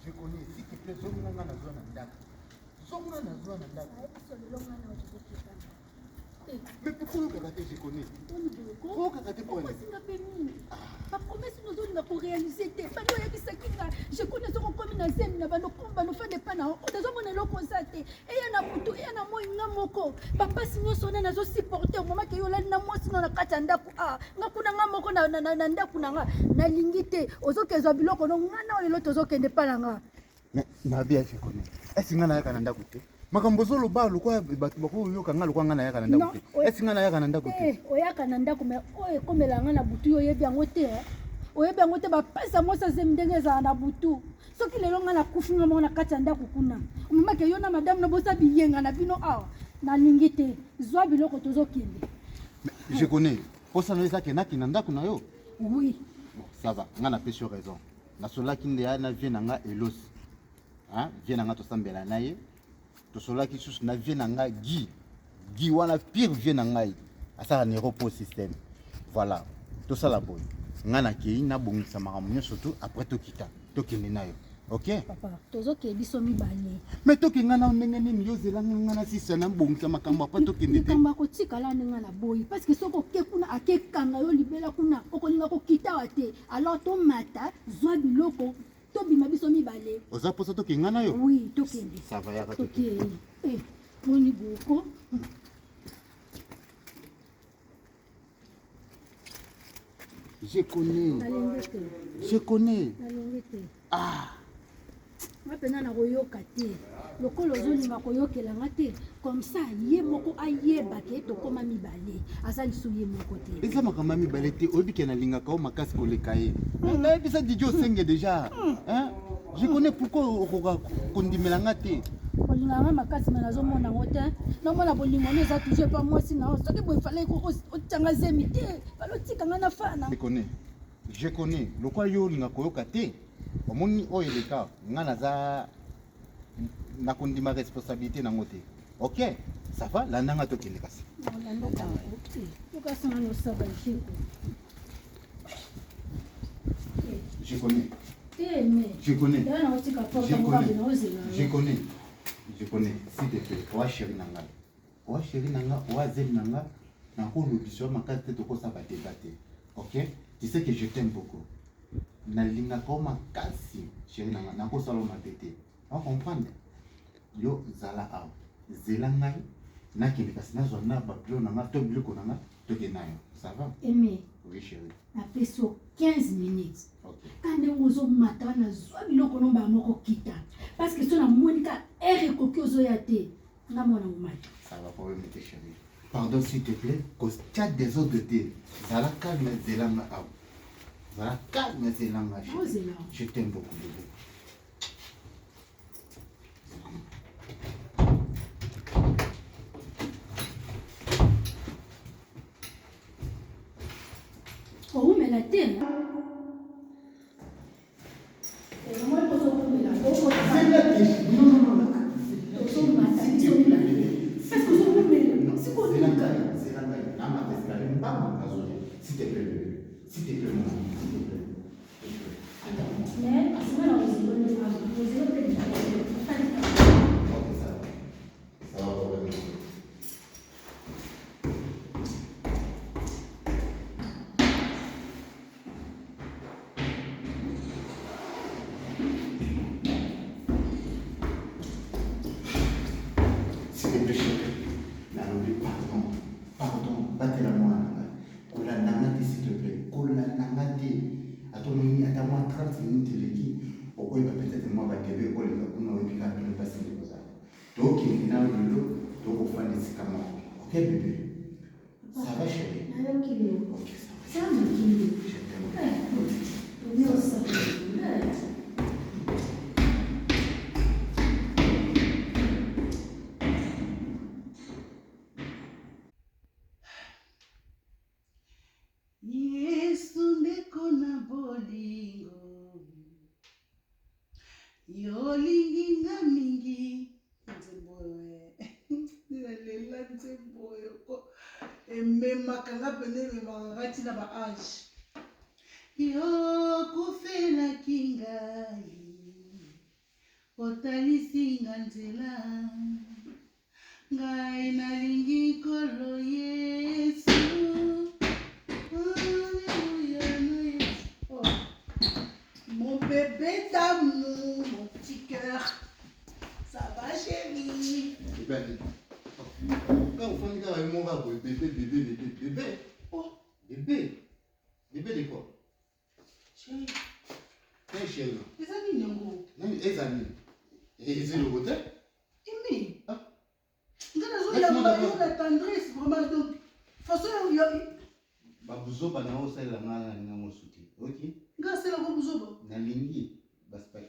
Je connais, si tu plais, Zongana na zona ndaka. Zongana na zona ndaka. Mais pourquoi je connais? Pourquoi tu connais? Ma promesse nous donne pour réaliser. Je connais ce qu'on comme une zème, nous fait des panneaux. On a besoin de le constater. Et il y a un moutou, il y a un mot, il y a un mot. Papa, si nous sommes dans supporter, au moment que nous avons un sinon la katanda. Ah, nous avons un mot, na lingite. Ozo que Zabilo, on a un autre ozo que n'est pas là. Mais ma vie, je connais. Est-ce que nous avons un canada côté? Makambozo lo ba lokwa batu bako yo kanga lokwa ngana ya kananda kuti. Esi ngana ya kananda kuti. Oya kananda kuma oye komela ngana butu yo yebi angote. Oyebi angote ba pesa mosa zemndenge za na butu. Soki lelo ngana kufunga mona katanda kukuna. Mama ke yona madame no bosa biyenga na bino awa. Na lingite zwa biloko tozo kende. Je connais. Pour ça no eza ke na kinanda kuna yo. Oui. Bon, ça va. Ngana pesi raison. Na sola kinde ya na vie nanga elos. Hein? Vie nanga to sambela na ye. To sola ki sus na vie nanga gi wana pire vie nanga asa na repos système. Voilà. To ça la boy. Ngana ke na bongisa makamunyo surtout après to kita. To kende na yo. OK? Papa, tozo ke biso mibale. Mais to ke ngana ndenge nini yo zela ngana sisa na bongisa makambo après to kende te. Kamba ko tikala ngana boy parce que soko ke kuna akekanga yo libela kuna okolinga ko kita wate. Alors to mata zwa biloko to bima biso mibale. Oza posa to ke ngana yo? Oui, to kende. Ça va ya ka to. OK. Moni boko. Je connais. Je connais. Ah. Ma pena na koyoka te. Lokolo zolinga koyokela ngate comme ça ye moko ayeba ke to koma mibale. Asa lisuye moko te. Eza makama mibale te obi ke na linga ka o makasi ko lekaye. Na bisa dijo senge déjà. Hein? Je connais pourquoi okoka kondimela ngate. Olinga nga makasi na zo mona ngote. Na mona bolingo neza toucher pas moi sinon soki bo fallait ko otanga zemi te. Falo tika nga na fana. Je connais. Lokwa yo linga koyoka te. Omoni o eleka ngana za na kondima responsabilité na ngote. OK, ça va la nanga to keleka si. Je connais. Je connais. Je connais. Je connais. S'il te plaît, wa chéri nanga. Wa chéri nanga, wa zeli nanga. Na ko lobiso makate to ko sa bate. OK? Tu sais que je t'aime beaucoup. Na linga koma kasi chéri nanga na ko salo mapete. On comprendre? Yo zala a zela ngai na kende kasi na zona ba plo nanga to biloko nanga to ke nayo. Ça va? Aimé. Oui chéri. Na peso 15 minutes. OK. Quand on zo mata na zwa biloko no ba moko kita. Parce que sona monika ere koki ozo ya te. Na mona ngumata. Ça va pas me chéri. Pardon s'il te plaît, cause tu as des autres de thé. Zala calme zela ma a. Zala calme zela ma chéri. Je t'aime beaucoup bébé. Oh, mais la terre. S'il te plaît, s'il te plaît, pardon, battez-la-moi. Kola nangati s'il te plaît. Kola nangati. Attends moi 30 minutes leki. Pourquoi il va peut-être moi va TV pour les kuna wepi ka tole passer les choses. Donc il n'a lolo, donc on va laisser comme OK bébé. Ça va chérie. OK ça va. Je t'aime. Yolinginga mingi nzemboyo lela nzemboyo ko même kanga pene me rati na ba âge. Yo kufela kingai. Otalisi nganzela. Ngai nalingi kolo Yesu. Oh. Mon bébé d'amour, mon petit cœur. Ça va chérie? Quand vous faites un mot, bébé. Oh, bébé. Bébé de quoi? Chérie. Quel chéri? Les amis, non. Non, les amis. Et c'est le côté? Aimé. Il y a la tendresse, vraiment. Donc, façon, il y a. Babuzo, banao, c'est la main, il y a mon soutien. Ok? Grâce à la babuzo. Nalingi.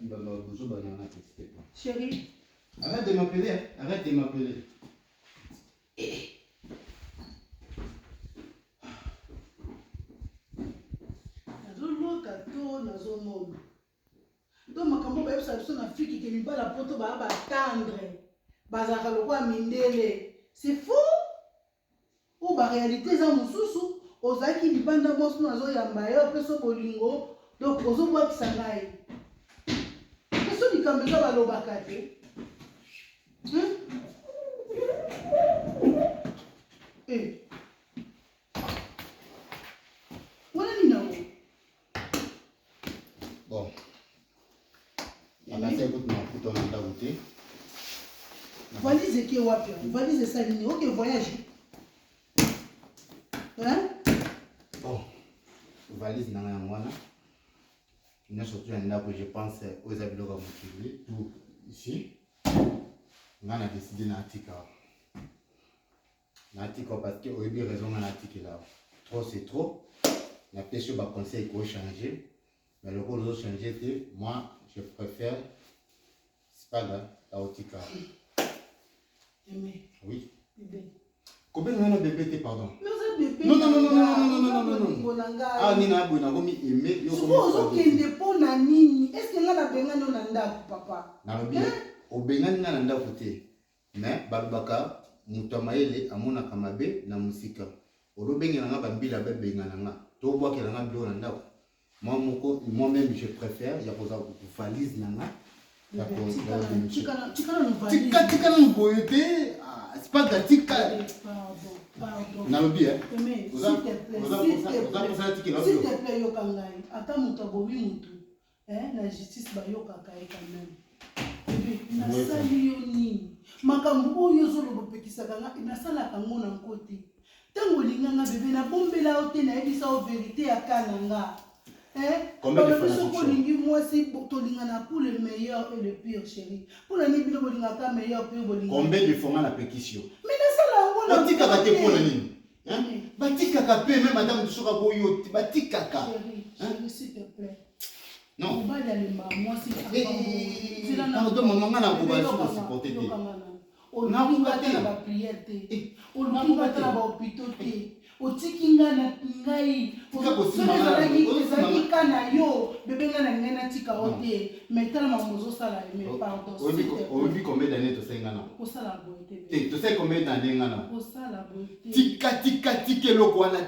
Babuzo, banana, etc. Chérie. Arrête de m'appeler, hein? Arrête de m'appeler. Donc makambo ba yebisa biso na fiki ke mibala poto ba tendre bazaka lokwa mindele. C'est fou. Ou ba réalité za mususu ozaki libanda mosu nazo yamba yo peso bolingo donc ozo bwa kisangai. Peso likambezo ba lobaka te. Voilà ni nawo. Bon. Valise qui est wapi? Valise ça ni OK voyage. Hein? Bon. Valise na ngwana. Nous surtout là que je pense aux habitants comme tout ici. On a décidé d'Atika. N'Atika parce que il y a raison à Atika là. Trop c'est trop. La question va conseil qu'on changer. Mais le rôle de changer, moi je préfère. C'est pas grave, Atika. Aimé. Oui. Bébé. Combien de bébé pardon? Non. Ah, Nina Abuna, vous m'aimez. Est-ce que là la benga non nanda papa? Nalobi. Au benga nanda côté. Mais babaka mutamaele amona kamabe na musika. Olobenga nga bambila benga nga. To bois que nga bilo nanda. Moi-même je préfère ya posa valise nanga. Tika no boyete. C'est pas gatika. Pardon. Nalobi hein. S'il te plaît yokangai. Ata muto bobi mutu. La justice ba yokaka quand même. Bébé, na sali yo nini? Makambo oyo zolo bopekisaka nga nasala kango na côté. Tango linganga bébé na bombela ote na yebisa o vérité ya kananga. Combien de fois moi si pour le meilleur et le pire chérie. Pour la nuit le meilleur pire bolinga. Combien de fois on a pétition? Mais na sala Batika kate pour la nuit. Hein? Batika kape même madame de Soka boyo batika ka. Chérie, s'il te plaît. Non. Moi si pardon maman na ko ba so supporter te. On a ba prière te. On a ba hôpital te. Otikinga na ngai ozalaki na yo bebe nga na ngai natika ote metala mamozo sala me pardon obi combien d'années to senga na osala boete to sais combien d'années nga na osala boete tikelo kwana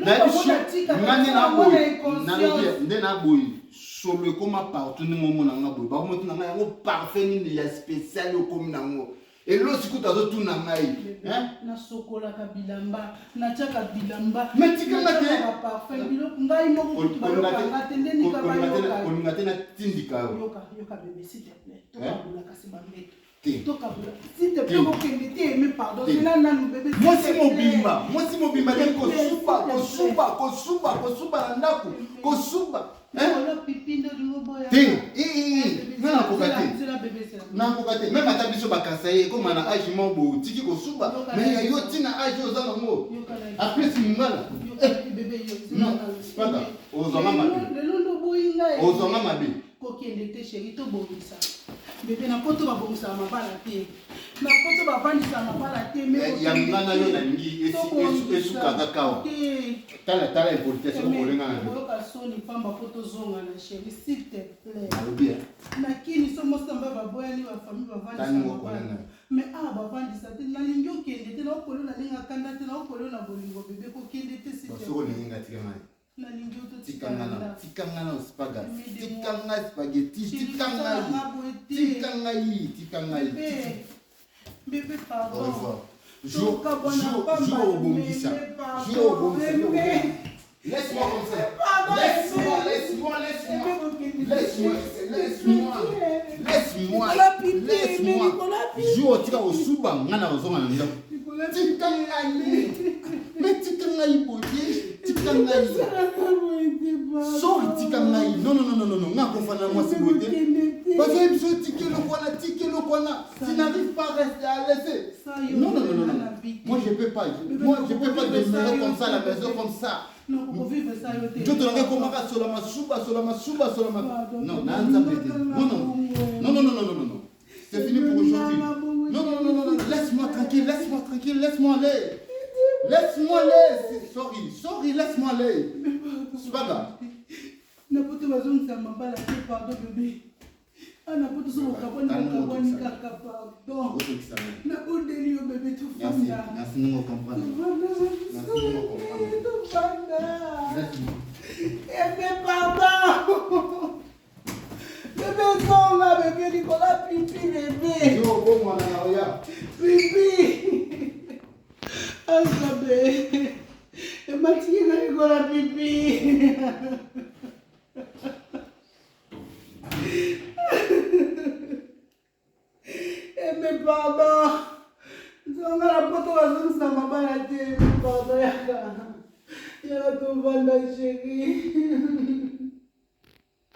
na biso ngane na boy nde na boy solo koma partout ni momo na nga boy ba moto na nga yango parfait ni ya spécial yo komi nango. Et l'autre, c'est tout tout na ngai. Na sokola ka bilamba, na chaka bilamba. Mais tu kan ngate parfum biloko ngai moko kutu ba ngate ndeni ka ba yoka. Ko ngate na tindika. Yoka bébé s'il te plaît. Toka bula kasi bambete. Toka bula. S'il te plaît ko kende te mais pardon. Cela nanu bébé. Moi si mobimba de ko suba na ndako. Ko suba. Même à ta biso bakasaye comme na âge mambo tiki ko suba mais yo tina âge ozana mo après si ngala bébé yo non pas ozanga mabe kokende te chéri tobongisa bebe na poto babongisa mabala te na poto bavandisa mabala te ya ngana yo nalingi esukaka kawa tala impolitesse okolenga na oyoka soni pamba po tozonga na chéri s'il te plaît alobi nakini so mosamba baboyani bafamille bavandisa mabala mais bavandisa te nalingi okende te naokolo nalinga kanda te naokolo na bolingo bebe kokende te soko olinginga tika ngai nalingi tikanga spaga tikanga spaghetti tikanga bébé pardon jour laisse-moi comme ça laisse-moi jour tika osuba ngana ozonga na ndako tikanga iboye tikanga sori tikanga non ngako fana moi c'est beauté parce que je tike le kwana tu n'arrives pas à rester à laisser non moi je peux pas demeurer comme ça à la maison comme ça je te l'ai commencé sur la masuba non c'est fini pour aujourd'hui non laisse-moi tranquille laisse-moi aller sorry laisse-moi aller c'est pas grave napoto bazongisa mabala te pardon bébé napoto sokokabwani kaka pardon nabondeli yo bébé tofanda ebe pardon bébé zonga bébé likola pipi bébé pipi asabe ematinga likola pipi mais pardon zonga la poto bazongisa mabala te pardon yaka tovanda chéri